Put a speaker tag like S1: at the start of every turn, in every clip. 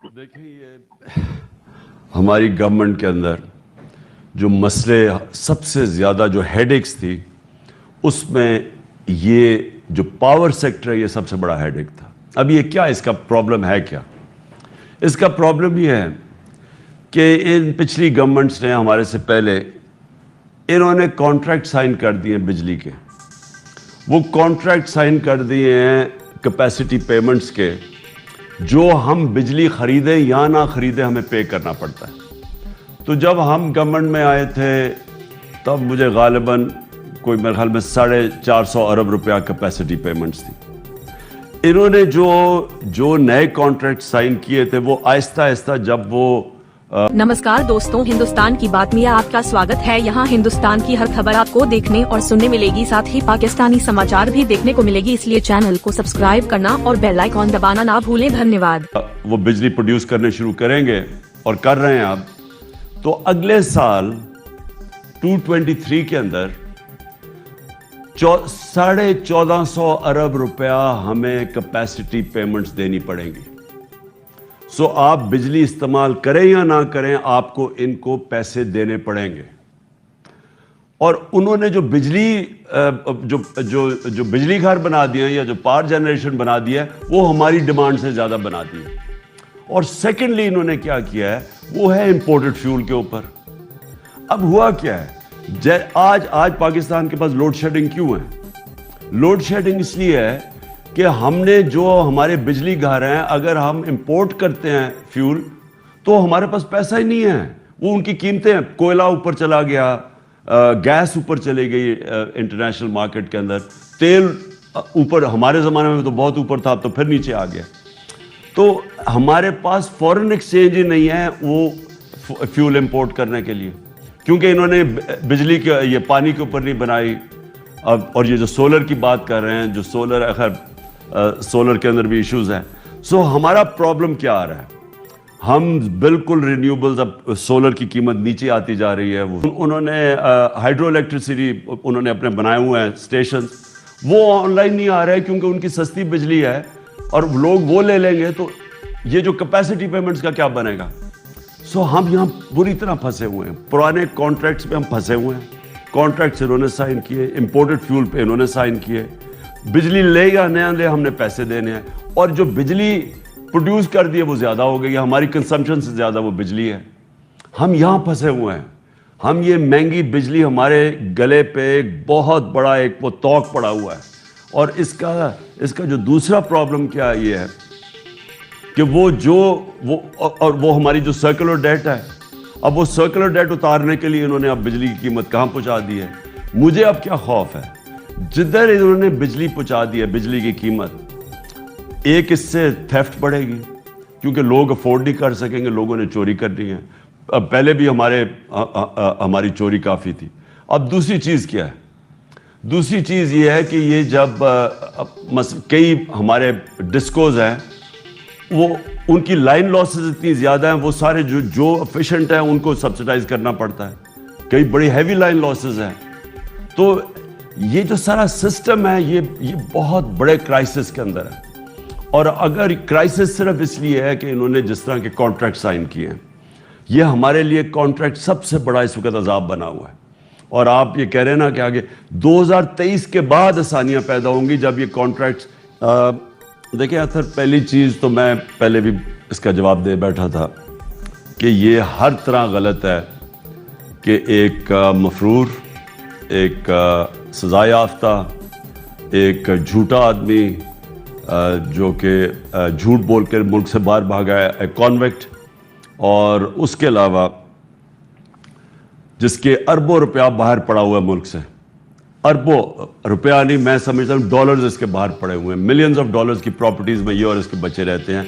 S1: دیکھیں یہ ہماری گورنمنٹ کے اندر جو مسئلے سب سے زیادہ جو ہیڈ ایکس تھی اس میں یہ جو پاور سیکٹر ہے یہ سب سے بڑا ہیڈ ایک تھا. اب یہ کیا اس کا پرابلم ہے؟ کیا اس کا پرابلم یہ ہے کہ ان پچھلی گورنمنٹس نے ہمارے سے پہلے انہوں نے کانٹریکٹ سائن کر دیے بجلی کے. وہ کانٹریکٹ سائن کر دیے ہیں کیپیسٹی پیمنٹس کے، جو ہم بجلی خریدیں یا نہ خریدیں ہمیں پے کرنا پڑتا ہے. تو جب ہم گورنمنٹ میں آئے تھے تب مجھے غالباً کوئی میرے خیال میں 450 ارب روپیہ کیپیسٹی پیمنٹس تھی. انہوں نے جو نئے کانٹریکٹ سائن کیے تھے وہ آہستہ آہستہ جب وہ
S2: نمسکار دوستوں، ہندوستان کی بات میں آپ کا سواگت ہے. یہاں ہندوستان کی ہر خبر آپ کو دیکھنے اور سننے ملے گی، ساتھ ہی پاکستانی سماچار بھی دیکھنے کو ملے گی، اس لیے چینل کو سبسکرائب کرنا اور بیل آئیکن دبانا نہ بھولیں. دھنیہ واد.
S1: وہ بجلی پروڈیوس کرنے شروع کریں گے اور کر رہے ہیں اب، تو اگلے سال 2023 کے اندر 1450 ارب روپیہ ہمیں کیپیسٹی پیمنٹس دینی پڑیں گی. سو آپ بجلی استعمال کریں یا نہ کریں آپ کو ان کو پیسے دینے پڑیں گے. اور انہوں نے جو بجلی گھر بنا دیا یا جو پاور جنریشن بنا دیا ہے وہ ہماری ڈیمانڈ سے زیادہ بنا دی ہے. اور سیکنڈلی انہوں نے کیا کیا ہے وہ ہے امپورٹڈ فیول کے اوپر. اب ہوا کیا ہے، آج پاکستان کے پاس لوڈ شیڈنگ کیوں ہے؟ لوڈ شیڈنگ اس لیے ہے کہ ہم نے جو ہمارے بجلی گھر ہیں اگر ہم امپورٹ کرتے ہیں فیول تو ہمارے پاس پیسہ ہی نہیں ہے. وہ ان کی قیمتیں، کوئلہ اوپر چلا گیا، گیس اوپر چلے گئی انٹرنیشنل مارکیٹ کے اندر، تیل اوپر ہمارے زمانے میں تو بہت اوپر تھا، تو پھر نیچے آ گیا. تو ہمارے پاس فورن ایکسچینج ہی نہیں ہے وہ فیول امپورٹ کرنے کے لیے، کیونکہ انہوں نے بجلی کے یہ پانی کے اوپر نہیں بنائی. اور یہ جو سولر کی بات کر رہے ہیں، جو سولر سولر کے اندر بھی ایشوز ہیں. سو ہمارا پرابلم کیا آ رہا ہے، ہم بالکل رینیوبلز، اب سولر کی قیمت نیچے آتی جا رہی ہے. انہوں نے ہائیڈرو الیکٹریسٹی انہوں نے اپنے بنائے ہوئے ہیں اسٹیشنز، وہ آن لائن نہیں آ رہے ہیں کیونکہ ان کی سستی بجلی ہے اور لوگ وہ لے لیں گے تو یہ جو کیپیسٹی پیمنٹس کا کیا بنے گا. سو ہم یہاں بری طرح پھنسے ہوئے ہیں، پرانے کانٹریکٹس پہ ہم پھنسے ہوئے ہیں. کانٹریکٹس انہوں نے سائن کیے، امپورٹڈ فیول پہ انہوں نے سائن کیے، بجلی لے یا نہ لے ہم نے پیسے دینے ہیں. اور جو بجلی پروڈیوس کر دی ہے وہ زیادہ ہو گئی ہے، ہماری کنزمپشن سے زیادہ وہ بجلی ہے. ہم یہاں پھنسے ہوئے ہیں. ہم یہ مہنگی بجلی ہمارے گلے پہ ایک بہت بڑا ایک وہ توق پڑا ہوا ہے. اور اس کا جو دوسرا پرابلم کیا یہ ہے کہ وہ ہماری جو سرکولر ڈیٹ ہے، اب وہ سرکولر ڈیٹ اتارنے کے لیے انہوں نے اب بجلی کی قیمت کہاں پہنچا دی ہے. مجھے اب کیا خوف ہے، جدھر انہوں نے بجلی پہنچا دی ہے بجلی کی قیمت، ایک اس سے تھیفٹ بڑھے گی کیونکہ لوگ افورڈ نہیں کر سکیں گے، لوگوں نے چوری کرنی ہے. اب پہلے بھی ہماری چوری کافی تھی. اب دوسری چیز کیا ہے، دوسری چیز یہ ہے کہ یہ جب کئی ہمارے ڈسکوز ہیں وہ ان کی لائن لاسز اتنی زیادہ ہیں، وہ سارے جو افیشینٹ ہیں ان کو سبسیڈائز کرنا پڑتا ہے. کئی بڑی ہیوی لائن لاسز ہیں. تو یہ جو سارا سسٹم ہے یہ بہت بڑے کرائسس کے اندر ہے. اور اگر کرائسس صرف اس لیے ہے کہ انہوں نے جس طرح کے کانٹریکٹ سائن کیے ہیں، یہ ہمارے لیے کانٹریکٹ سب سے بڑا اس وقت عذاب بنا ہوا ہے. اور آپ یہ کہہ رہے ہیں نا کہ آگے 2023 کے بعد آسانیاں پیدا ہوں گی جب یہ کانٹریکٹ. دیکھیں اثر، پہلی چیز تو میں پہلے بھی اس کا جواب دے بیٹھا تھا کہ یہ ہر طرح غلط ہے کہ ایک مفرور، ایک سزا یافتہ، ایک جھوٹا آدمی جو کہ جھوٹ بول کر ملک سے باہر بھاگا ہے، ایک کانوکٹ، اور اس کے علاوہ جس کے اربوں روپیہ باہر پڑا ہوا ہے ملک سے، اربوں روپیہ نہیں، میں سمجھتا ہوں ڈالرز اس کے باہر پڑے ہوئے ہیں، ملینز آف ڈالرز کی پراپرٹیز میں یہ اور اس کے بچے رہتے ہیں،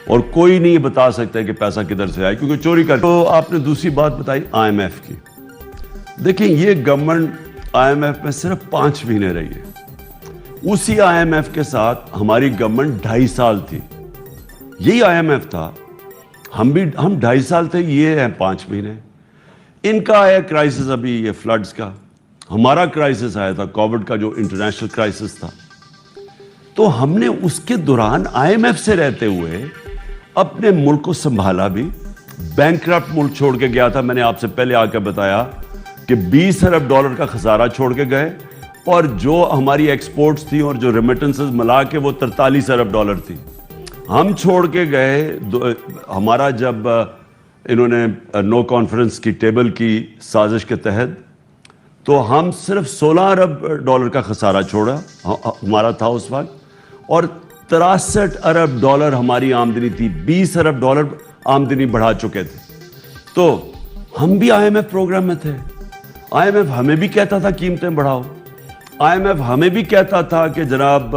S1: اور کوئی نہیں بتا سکتا ہے کہ پیسہ کدھر سے آئے کیونکہ چوری کر. تو آپ نے دوسری بات بتائی آئی ایم ایف کی. دیکھیں یہ گورنمنٹ آئی ایم ایف میں صرف 5 مہینے رہی ہے. اسی آئی ایم ایف کے ساتھ ہماری گورنمنٹ 2.5 سال تھی. یہی آئی ایم ایف تھا، ہم 2.5 سال تھے، یہ ہیں 5 مہینے. ان کا آیا کرائسس ابھی یہ فلڈز کا، ہمارا کرائسس آیا تھا کووڈ کا جو انٹرنیشنل کرائسس تھا. تو ہم نے اس کے دوران آئی ایم ایف سے رہتے ہوئے اپنے ملک کو سنبھالا بھی, بینکرپٹ ملک چھوڑ کے گیا تھا. میں نے آپ سے پہلے آ کے بتایا کہ $20 ارب کا خسارہ چھوڑ کے گئے, اور جو ہماری ایکسپورٹس تھی اور جو ریمیٹنسز ملا کے وہ $43 ارب تھی. ہم چھوڑ کے گئے. ہمارا جب انہوں نے نو کانفرنس کی ٹیبل کی سازش کے تحت, تو ہم صرف $16 ارب کا خسارہ چھوڑا ہمارا تھا اس وقت, اور $63 ارب ہماری آمدنی تھی. $20 ارب آمدنی بڑھا چکے تھے. تو ہم بھی IMF پروگرام میں تھے. IMF ہمیں بھی کہتا تھا قیمتیں بڑھاؤ. IMF ہمیں بھی کہتا تھا کہ جناب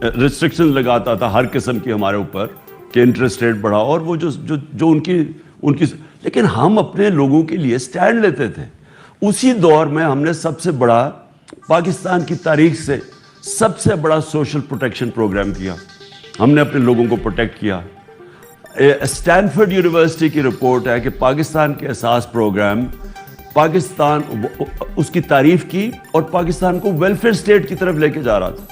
S1: ریسٹرکشن لگاتا تھا ہر قسم کی ہمارے اوپر کہ انٹرسٹ ریٹ بڑھاؤ, اور وہ جو ان کی لیکن ہم اپنے لوگوں کے لیے سٹینڈ لیتے تھے. اسی دور میں ہم نے سب سے بڑا, پاکستان کی تاریخ سے سب سے بڑا سوشل پروٹیکشن پروگرام کیا. ہم نے اپنے لوگوں کو پروٹیکٹ کیا. اسٹینفورڈ یونیورسٹی کی رپورٹ ہے کہ پاکستان کے اساس پروگرام پاکستان اس کی تعریف کی اور پاکستان کو ویلفیئر اسٹیٹ کی طرف لے کے جا رہا تھا.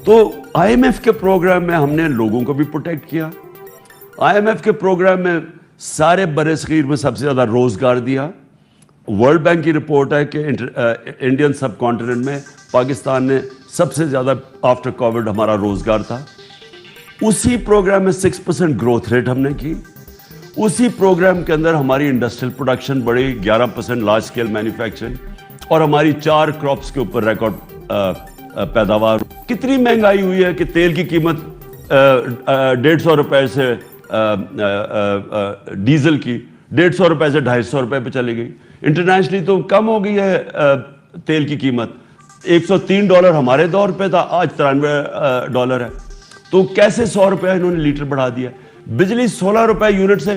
S1: تو IMF کے پروگرام میں ہم نے لوگوں کو بھی پروٹیکٹ کیا. IMF کے پروگرام میں سارے برصغیر میں سب سے زیادہ روزگار دیا. ورلڈ بینک کی رپورٹ ہے کہ انڈین سب کانٹیننٹ میں پاکستان نے سب سے زیادہ آفٹر کووڈ ہمارا روزگار تھا. اسی پروگرام میں 6% گروتھ ریٹ ہم نے کی. اسی پروگرام کے اندر ہماری انڈسٹریل پروڈکشن بڑھی, 11% لارج اسکیل مینوفیکچرنگ, اور ہماری 4 کراپس کے اوپر ریکارڈ پیداوار. کتنی مہنگائی ہوئی ہے کہ تیل کی قیمت 150 روپے سے, ڈیزل کی 150 روپے سے 250 روپے پہ چلی گئی. انٹرنیشنلی تو کم ہو گئی ہے تیل کی قیمت. $103 ہمارے دور پہ تھا, آج $93 ہے. تو کیسے 100 روپے انہوں نے لیٹر بڑھا دیا. بجلی 16 روپے یونٹ سے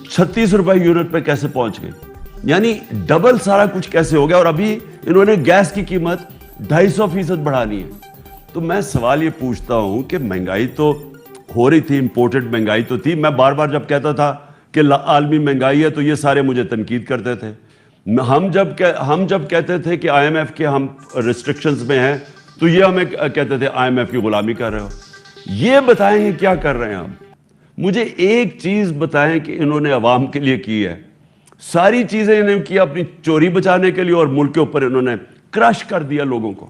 S1: 36 روپے یونٹ پہ کیسے پہنچ گئی, یعنی ڈبل سارا کچھ کیسے ہو گیا. اور ابھی انہوں نے گیس کی قیمت 250% بڑھانی ہے. تو میں سوال یہ پوچھتا ہوں کہ مہنگائی تو ہو رہی تھی, امپورٹڈ مہنگائی تو تھی. میں بار بار جب کہتا تھا کہ عالمی مہنگائی ہے تو یہ سارے مجھے تنقید کرتے تھے. ہم جب کہتے تھے کہ IMF کے ہم ریسٹرکشنز میں ہیں تو یہ ہمیں کہتے تھے IMF کی غلامی کر رہے ہو. یہ بتائیں کہ کیا کر رہے ہیں ہم. مجھے ایک چیز بتائیں کہ انہوں نے عوام کے لیے کی ہے. ساری چیزیں انہوں نے کی اپنی چوری بچانے کے لیے, اور ملک کے اوپر انہوں نے کرش کر دیا لوگوں کو.